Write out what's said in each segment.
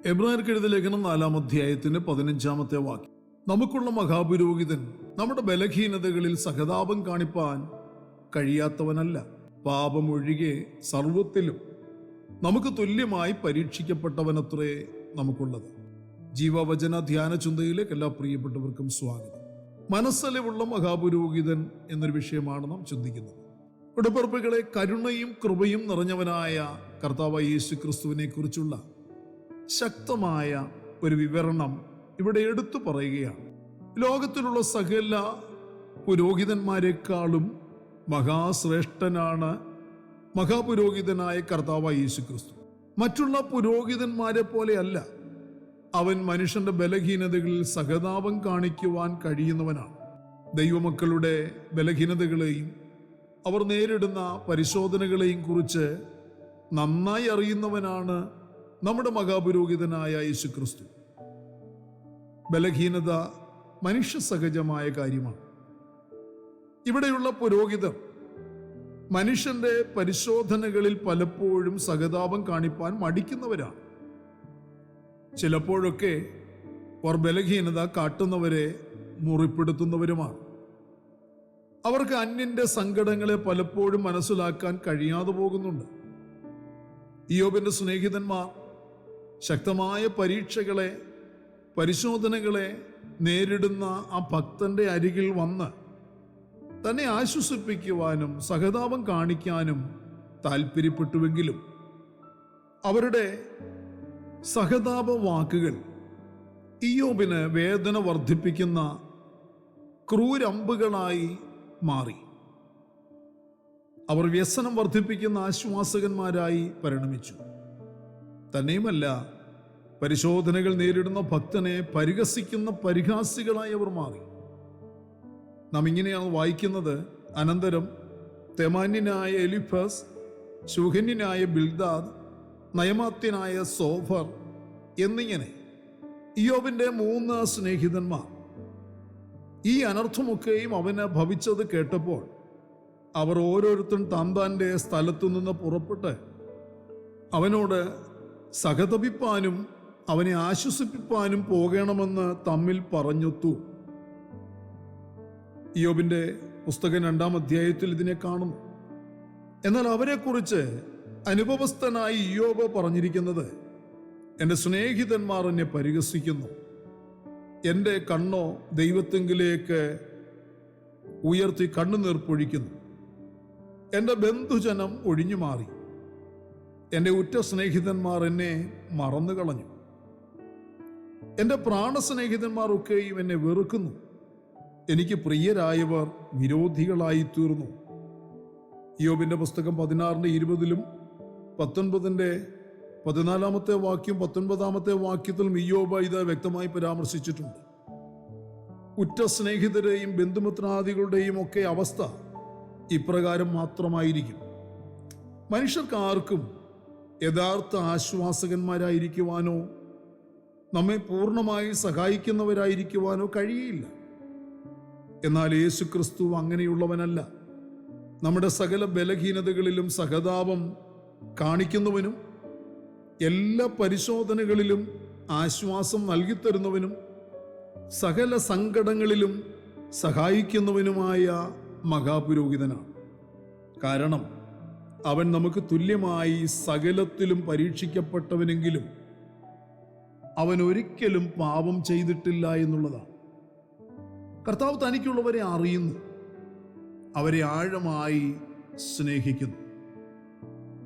എബ്രായർക്ക് എഴുതിയ ലേഖനം 4-ാം അധ്യായത്തിന്റെ 15-ാമത്തെ വാക്യം. നമുക്കുള്ള മഹാപുരോഹിതൻ നമ്മുടെ ബലഹീനതകളിൽ സഹതാപം കാണിപ്പാൻ കഴിയാത്തവനല്ല, പാപമൊഴികെ സർവത്തിലും നമുക്ക് തുല്യമായി പരീക്ഷിക്കപ്പെട്ടവനത്രേ നമുക്കുള്ളത്. ജീവവചന ധ്യാന ചിന്തയിലേക്ക് എല്ലാ പ്രിയപ്പെട്ടവർക്കും സ്വാഗതം. മനസ്സലിവുള്ള മഹാപുരോഹിതൻ എന്നൊരു വിഷയമാണ് നാം ചിന്തിക്കുന്നത്. ഉടപ്പറപ്പുകളെ, കരുണയും കൃപയും നിറഞ്ഞവനായ കർത്താവായ യേശു ക്രിസ്തുവിനെ കുറിച്ചുള്ള ശക്തമായ ഒരു വിവരണം ഇവിടെ എടുത്തു പറയുകയാണ്. ലോകത്തിലുള്ള സകല പുരോഹിതന്മാരെക്കാളും മഹാശ്രേഷ്ഠനാണ് മഹാപുരോഹിതനായ കർത്താവായ യേശു ക്രിസ്തു. മറ്റുള്ള പുരോഹിതന്മാരെ പോലെയല്ല അവൻ. മനുഷ്യന്റെ ബലഹീനതകളിൽ സഹതാപം കാണിക്കുവാൻ കഴിയുന്നവനാണ്. ദൈവമക്കളുടെ ബലഹീനതകളെയും അവർ നേരിടുന്ന പരിശോധനകളെയും കുറിച്ച് നന്നായി അറിയുന്നവനാണ് നമ്മുടെ മഹാപുരോഹിതനായ യേശു ക്രിസ്തു. ബലഹീനത മനുഷ്യ സഹജമായ കാര്യമാണ്. ഇവിടെയുള്ള പുരോഹിതർ മനുഷ്യന്റെ പരിശോധനകളിൽ പലപ്പോഴും സഹതാപം കാണിപ്പാൻ മടിക്കുന്നവരാണ്. ചിലപ്പോഴൊക്കെ അവർ ബലഹീനത കാട്ടുന്നവരെ മുറിപ്പെടുത്തുന്നവരുമാണ്. അവർക്ക് അന്യന്റെ സങ്കടങ്ങളെ പലപ്പോഴും മനസ്സിലാക്കാൻ കഴിയാതെ പോകുന്നുണ്ട്. ഇയ്യോബിന്റെ സ്നേഹിതന്മാർ ശക്തമായ പരീക്ഷകളെ, പരിശോധനകളെ നേരിടുന്ന ആ ഭക്തന്റെ അരികിൽ വന്ന് തന്നെ ആശ്വസിപ്പിക്കുവാനും സഹതാപം കാണിക്കാനും താല്പര്യപ്പെട്ടുവെങ്കിലും അവരുടെ സഹതാപ വാക്കുകൾ ഇയ്യോബിന് വേദന വർദ്ധിപ്പിക്കുന്ന ക്രൂരമ്പുകളായി മാറി. അവർ വ്യസനം വർദ്ധിപ്പിക്കുന്ന ആശ്വാസകന്മാരായി പരിണമിച്ചു. തന്നെയുമല്ല, പരിശോധനകൾ നേരിടുന്ന ഭക്തനെ പരിഹസിക്കുന്ന പരിഹാസികളായി അവർ മാറി. നാം ഇങ്ങനെയാണ് വായിക്കുന്നത്: അനന്തരം തെമാന്യനായ എലിഫസ്, ശൂഹന്യനായ ബിൽദാദ്, നയമാത്യനായ സോഫർ എന്നിങ്ങനെ ഇയ്യോബിന്റെ 3 സ്നേഹിതന്മാർ ഈ അനർത്ഥമൊക്കെയും അവന് ഭവിച്ചത് കേട്ടപ്പോൾ അവർ ഓരോരുത്തരും താന്താന്റെ സ്ഥലത്തു നിന്ന് പുറപ്പെട്ട് അവനോട് സഹതപിപ്പാനും അവനെ ആശ്വസിപ്പിപ്പാനും പോകണമെന്ന് തമ്മിൽ പറഞ്ഞൊത്തു. ഇയ്യോബിന്റെ പുസ്തകം 2-ാം അധ്യായത്തിൽ ഇതിനെ കാണുന്നു. എന്നാൽ അവരെക്കുറിച്ച് അനുഭവസ്ഥനായി ഇയ്യോബ് പറഞ്ഞിരിക്കുന്നത്: എൻ്റെ സ്നേഹിതന്മാർ എന്നെ പരിഹസിക്കുന്നു, എൻ്റെ കണ്ണോ ദൈവത്തെങ്കിലേക്ക് ഉയർത്തി കണ്ണുനീർ പൊഴിക്കുന്നു. എൻ്റെ ബന്ധുജനം ഒഴിഞ്ഞു മാറി, എൻ്റെ ഉറ്റ സ്നേഹിതന്മാർ എന്നെ മറന്നു കളഞ്ഞു. എൻ്റെ പ്രാണസ്നേഹിതന്മാർ ഒക്കെയും എന്നെ വെറുക്കുന്നു. എനിക്ക് പ്രിയരായവർ വിരോധികളായി തീർന്നു. ഇയ്യോബിന്റെ പുസ്തകം 16:20 19 14-ാമത്തെ വാക്യം 19-ാമത്തെ വാക്യത്തിലും ഇയ്യോബ് ഇത് വ്യക്തമായി പരാമർശിച്ചിട്ടുണ്ട്. ഉറ്റ സ്നേഹിതരെയും ബന്ധുമിത്രാദികളുടെയും ഒക്കെ അവസ്ഥ ഇപ്രകാരം മാത്രമായിരിക്കും. മനുഷ്യർക്ക് ആർക്കും യഥാർത്ഥ ആശ്വാസകന്മാരായിരിക്കുവാനോ നമ്മെ പൂർണ്ണമായി സഹായിക്കുന്നവരായിരിക്കുവാനോ കഴിയില്ല. എന്നാൽ യേശു ക്രിസ്തു അങ്ങനെയുള്ളവനല്ല. നമ്മുടെ സകല ബലഹീനതകളിലും സഹതാപം കാണിക്കുന്നവനും എല്ലാ പരിശോധനകളിലും ആശ്വാസം നൽകിത്തരുന്നവനും സകല സങ്കടങ്ങളിലും സഹായിക്കുന്നവനുമായ മഹാപുരോഹിതനാണ്. കാരണം അവൻ നമുക്ക് തുല്യമായി സകലത്തിലും പരീക്ഷിക്കപ്പെട്ടവനെങ്കിലും അവൻ ഒരിക്കലും പാപം ചെയ്തിട്ടില്ല എന്നുള്ളതാണ്. കർത്താവ് തനിക്കുള്ളവരെ അറിയുന്നു, അവരെ ആഴമായി സ്നേഹിക്കുന്നു.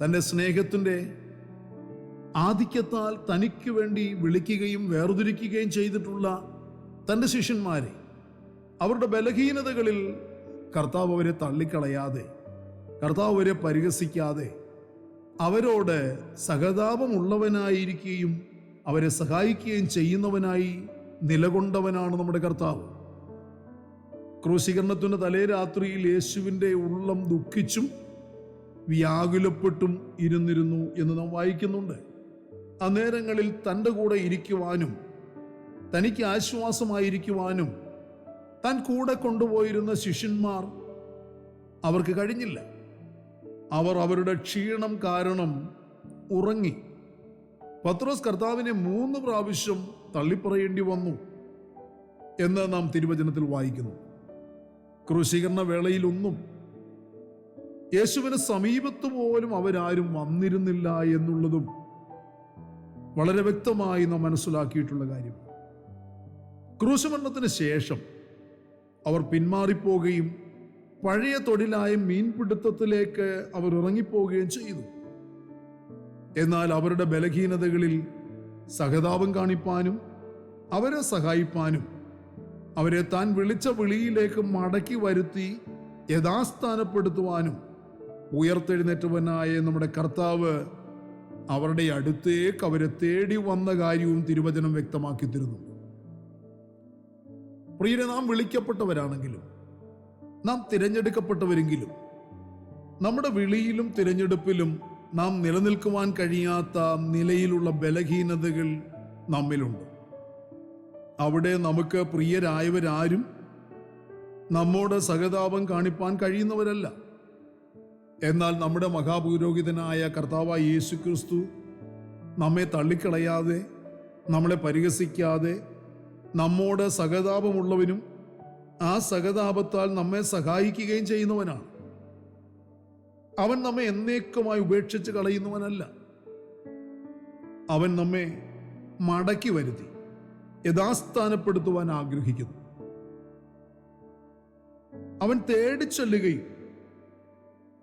തൻ്റെ സ്നേഹത്തിൻ്റെ ആധിക്യത്താൽ തനിക്ക് വേണ്ടി വിളിക്കുകയും വേർതിരിക്കുകയും ചെയ്തിട്ടുള്ള തൻ്റെ ശിഷ്യന്മാരെ, അവരുടെ ബലഹീനതകളിൽ കർത്താവ് അവരെ തള്ളിക്കളയാതെ, കർത്താവ് അവരെ പരിഹസിക്കാതെ അവരോട് സഹതാപമുള്ളവനായിരിക്കുകയും അവരെ സഹായിക്കുകയും ചെയ്യുന്നവനായി നിലകൊണ്ടവനാണ് നമ്മുടെ കർത്താവ്. ക്രൂശീകരണത്തിൻ്റെ തലേ രാത്രിയിൽ യേശുവിൻ്റെ ഉള്ളം ദുഃഖിച്ചും വ്യാകുലപ്പെട്ടും ഇരുന്നിരുന്നു എന്ന് നാം വായിക്കുന്നുണ്ട്. അന്നേരങ്ങളിൽ തൻ്റെ കൂടെ ഇരിക്കുവാനും തനിക്ക് ആശ്വാസമായിരിക്കുവാനും താൻ കൂടെ കൊണ്ടുപോയിരുന്ന ശിഷ്യന്മാർ അവർക്ക് കഴിഞ്ഞില്ല. അവർ അവരുടെ ക്ഷീണം കാരണം ഉറങ്ങി. പത്രോസ് കർത്താവിനെ 3 പ്രാവശ്യം തള്ളിപ്പറയേണ്ടി വന്നു എന്ന് നാം തിരുവചനത്തിൽ വായിക്കുന്നു. ക്രൂശീകരണ വേളയിലൊന്നും യേശുവിന് സമീപത്ത് പോലും അവരാരും വന്നിരുന്നില്ല എന്നുള്ളതും വളരെ വ്യക്തമായി നാം മനസ്സിലാക്കിയിട്ടുള്ള കാര്യമാണ്. ക്രൂശമരണത്തിന് ശേഷം അവർ പിന്മാറിപ്പോവുകയും പഴയ തൊഴിലായ മീൻപിടുത്തത്തിലേക്ക് അവർ ഇറങ്ങിപ്പോവുകയും ചെയ്തു. എന്നാൽ അവരുടെ ബലഹീനതകളിൽ സഹതാപം കാണിപ്പാനും അവരെ സഹായിപ്പാനും അവരെ താൻ വിളിച്ച വിളിയിലേക്ക് മടക്കി വരുത്തി യഥാസ്ഥാനപ്പെടുത്തുവാനും ഉയർത്തെഴുന്നേറ്റവനായ നമ്മുടെ കർത്താവ് അവരുടെ അടുത്തേക്ക് അവരെ തേടി വന്ന കാര്യവും തിരുവചനം വ്യക്തമാക്കി തരുന്നു. പ്രിയരെ, നാം വിളിക്കപ്പെട്ടവരാണെങ്കിലും നാം തിരഞ്ഞെടുക്കപ്പെട്ടവരെങ്കിലും നമ്മുടെ വിളിയിലും തിരഞ്ഞെടുപ്പിലും നാം നിലനിൽക്കുവാൻ കഴിയാത്ത നിലയിലുള്ള ബലഹീനതകൾ നമ്മിലുണ്ട്. അവിടെ നമുക്ക് പ്രിയരായവരാരും നമ്മോട് സഹതാപം കാണിപ്പാൻ കഴിയുന്നവരല്ല. എന്നാൽ നമ്മുടെ മഹാപുരോഹിതനായ കർത്താവായ യേശു ക്രിസ്തു നമ്മെ തള്ളിക്കളയാതെ, നമ്മളെ പരിഹസിക്കാതെ, നമ്മോട് സഹതാപമുള്ളവനും ആ സഹതാപത്താൽ നമ്മെ സഹായിക്കുകയും ചെയ്യുന്നവനാണ്. അവൻ നമ്മെ എന്നേക്കുമായി ഉപേക്ഷിച്ച് കളയുന്നവനല്ല. അവൻ നമ്മെ മടക്കി വരുത്തി യഥാസ്ഥാനപ്പെടുത്തുവാൻ ആഗ്രഹിക്കുന്നു. അവൻ തേടിച്ചൊല്ലുകയും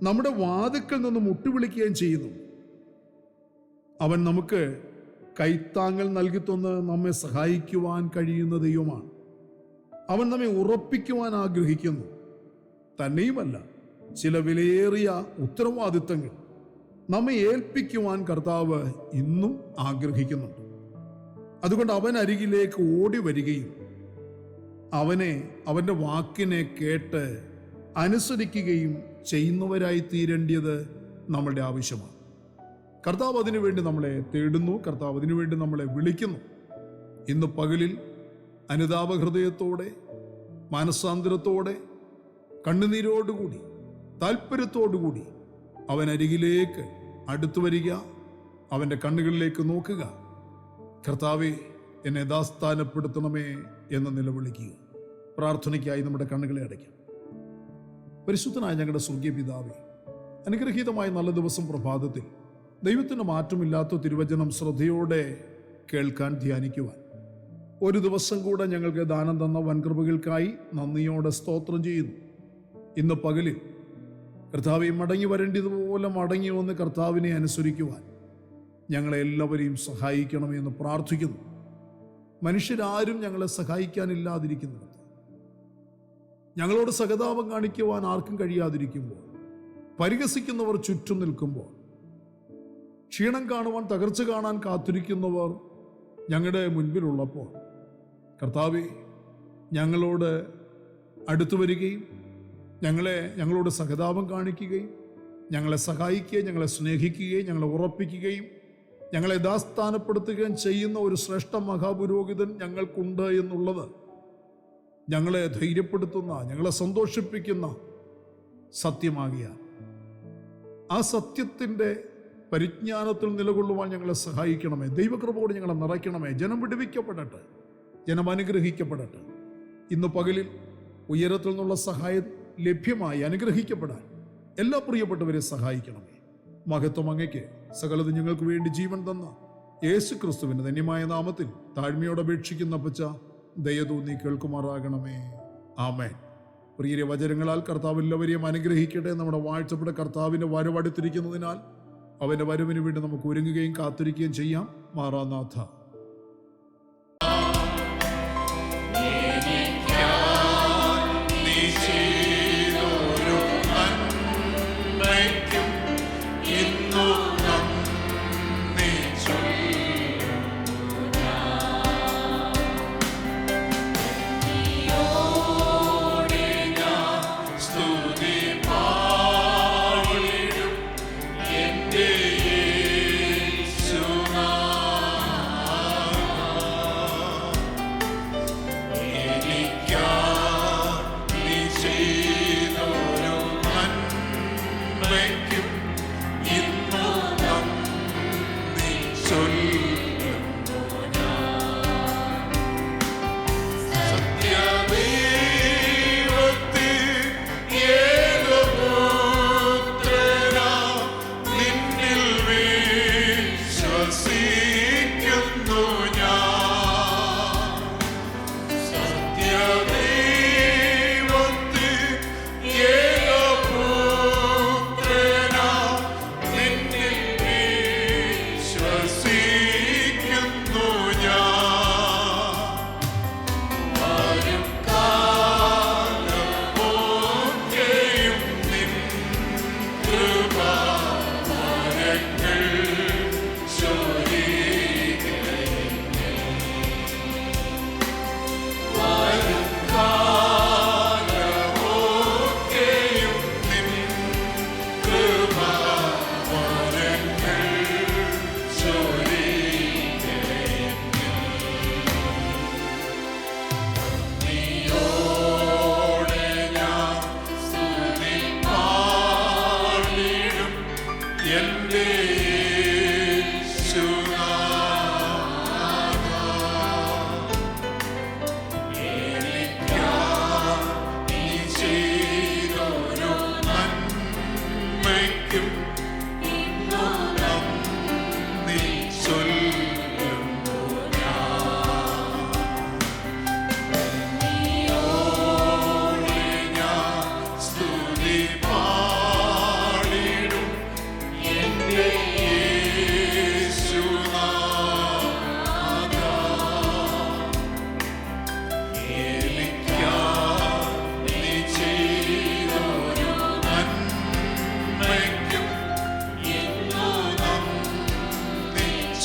നമ്മുടെ വാതിൽക്കൽ നിന്ന് മുട്ടുവിളിക്കുകയും ചെയ്യുന്നു. അവൻ നമുക്ക് കൈത്താങ്ങൽ നൽകി തന്ന് നമ്മെ സഹായിക്കുവാൻ കഴിയുന്ന ദൈവമാണ്. അവൻ നമ്മെ ഉറപ്പിക്കുവാൻ ആഗ്രഹിക്കുന്നു. തന്നെയുമല്ല, ചില വിലയേറിയ ഉത്തരവാദിത്തങ്ങൾ നമ്മെ ഏൽപ്പിക്കുവാൻ കർത്താവ് ഇന്നും ആഗ്രഹിക്കുന്നുണ്ട്. അതുകൊണ്ട് അവൻ അരികിലേക്ക് ഓടി വരികയും അവനെ, അവൻ്റെ വാക്കിനെ കേട്ട് അനുസരിക്കുകയും ചെയ്യുന്നവരായി തീരേണ്ടത് നമ്മളുടെ ആവശ്യമാണ്. കർത്താവ് അതിനുവേണ്ടി നമ്മളെ തേടുന്നു. കർത്താവ് അതിനുവേണ്ടി നമ്മളെ വിളിക്കുന്നു. ഇന്ന് പകലിൽ അനുതാപ ഹൃദയത്തോടെ, മാനസാന്തരത്തോടെ, കണ്ണുനീരോടുകൂടി, താല്പര്യത്തോടുകൂടി അവൻ അരികിലേക്ക് അടുത്തു വരിക, അവൻ്റെ കണ്ണുകളിലേക്ക് നോക്കുക. കർത്താവേ, എന്നെ യഥാസ്ഥാനപ്പെടുത്തണമേ എന്ന് നിലവിളിക്കുക. പ്രാർത്ഥനയ്ക്കായി നമ്മുടെ കണ്ണുകളെ അടയ്ക്കാം. പരിശുദ്ധനായ ഞങ്ങളുടെ സ്വർഗീയ പിതാവേ, അനുഗ്രഹീതമായ നല്ല ദിവസം പ്രഭാതത്തിൽ ദൈവത്തിന് മാറ്റമില്ലാത്ത തിരുവചനം ശ്രദ്ധയോടെ കേൾക്കാൻ, ധ്യാനിക്കുവാൻ ഒരു ദിവസം കൂടെ ഞങ്ങൾക്ക് ദാനം തന്ന വൻകൃപകൾക്കായി നന്ദിയോടെ സ്തോത്രം ചെയ്യുന്നു. ഇന്ന് പകലിൽ കർത്താവെ, മടങ്ങി വരേണ്ടതുപോലെ മടങ്ങി വന്ന് കർത്താവിനെ അനുസരിക്കുവാൻ ഞങ്ങളെ എല്ലാവരെയും സഹായിക്കണമെന്ന് പ്രാർത്ഥിക്കുന്നു. മനുഷ്യരാരും ഞങ്ങളെ സഹായിക്കാനില്ലാതിരിക്കുന്നിടത്ത്, ഞങ്ങളോട് സഹതാപം കാണിക്കുവാൻ ആർക്കും കഴിയാതിരിക്കുമ്പോൾ, പരിഹസിക്കുന്നവർ ചുറ്റും നിൽക്കുമ്പോൾ, ക്ഷീണം കാണുവാൻ, തകർച്ച കാണാൻ കാത്തിരിക്കുന്നവർ ഞങ്ങളുടെ മുൻപിലുള്ളപ്പോൾ, കർത്താവേ, ഞങ്ങളോട് അടുത്തു വരികയും ഞങ്ങളോട് സഹതാപം കാണിക്കുകയും ഞങ്ങളെ സഹായിക്കുകയും ഞങ്ങളെ സ്നേഹിക്കുകയും ഞങ്ങളെ ഉറപ്പിക്കുകയും ഞങ്ങളെ യഥാസ്ഥാനപ്പെടുത്തുകയും ചെയ്യുന്ന ഒരു ശ്രേഷ്ഠ മഹാപുരോഹിതൻ ഞങ്ങൾക്കുണ്ട് എന്നുള്ളത് ഞങ്ങളെ ധൈര്യപ്പെടുത്തുന്ന, ഞങ്ങളെ സന്തോഷിപ്പിക്കുന്ന സത്യമാകിയാൽ ആ സത്യത്തിൻ്റെ പരിജ്ഞാനത്തിൽ നിലകൊള്ളുവാൻ ഞങ്ങളെ സഹായിക്കണമേ. ദൈവകൃപയോട് ഞങ്ങളെ നിറയ്ക്കണമേ. ജനം വിടുവിക്കപ്പെടട്ടെ, ജനം അനുഗ്രഹിക്കപ്പെടട്ടെ. ഇന്ന് പകലിൽ ഉയരത്തിൽ നിന്നുള്ള സഹായം ലഭ്യമായി അനുഗ്രഹിക്കപ്പെടാൻ എല്ലാ പ്രിയപ്പെട്ടവരെ സഹായിക്കണമേ. മഹത്വം അങ്ങയ്ക്ക്. സകലത് ഞങ്ങൾക്ക് വേണ്ടി ജീവൻ തന്ന യേശു ക്രിസ്തുവിന്റെ ധന്യമായ നാമത്തിൽ താഴ്മയോടെ അപേക്ഷിക്കുന്ന പച്ച ദയതോന്നി കേൾക്കുമാറാകണമേ. ആമേൻ. പ്രിയരെ, വചനങ്ങളാൽ കർത്താവ് എല്ലാവരെയും അനുഗ്രഹിക്കട്ടെ. നമ്മുടെ വാഴ്ചപ്പെട്ട കർത്താവിന്റെ വരവടുത്തിരിക്കുന്നതിനാൽ അവന്റെ വരവിന് വേണ്ടി നമുക്ക് ഒരുങ്ങുകയും കാത്തിരിക്കുകയും ചെയ്യാം. മാറാനാഥ.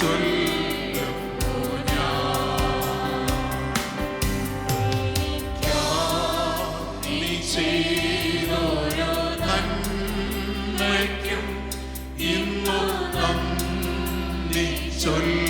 ചൊല്ലുന്നു നീ ചെയ്തോരോ നന്മയ്ക്കും ഇന്നു നന്ദി ചൊല്ലുന്നു